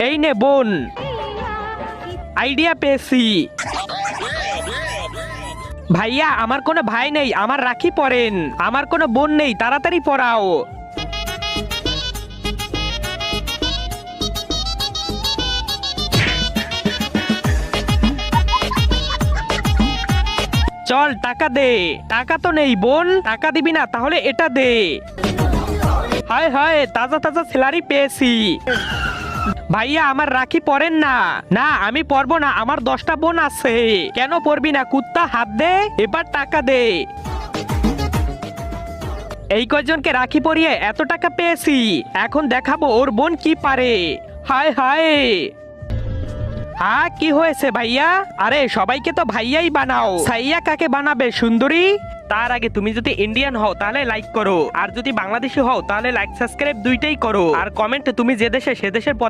এই নে বোন, আইডিয়া পেয়েছি। ভাইয়া আমার কোনো ভাই নেই, আমার রাখি পরেন। আমার কোনো বোন নেই, তাড়াতাড়ি পরাও। চল টাকা দে। টাকা তো নেই বোন, টাকা দিবি না? তাহলে এটা দে। হায় হায়, তাজা তাজা স্যালারি পেয়েছি। ভাইয়া আমার রাখি পরেন না। না আমি পরবো না, আমার 10টা বোন আছে। কেন পরবি না কুত্তা? হাত দে, এবার টাকা দে। এই কয়জনকে রাখি পরিয়ে এত টাকা পেয়েছি, এখন দেখাবো ওর বোন কি পারে। হায় হায়। হ্যাঁ কি হয়েছে ভাইয়া? আরে সবাইকে তো ভাইয়াই বানাও, সাইয়া কাকে বানাবে সুন্দরী? তার আগে তুমি যদি ইন্ডিয়ান হও তাহলে লাইক করো, আর যদি বাংলাদেশি হও তাহলে লাইক সাবস্ক্রাইব দুইটাই করো, আর কমেন্টে তুমি যে দেশে সে দেশের পতাকা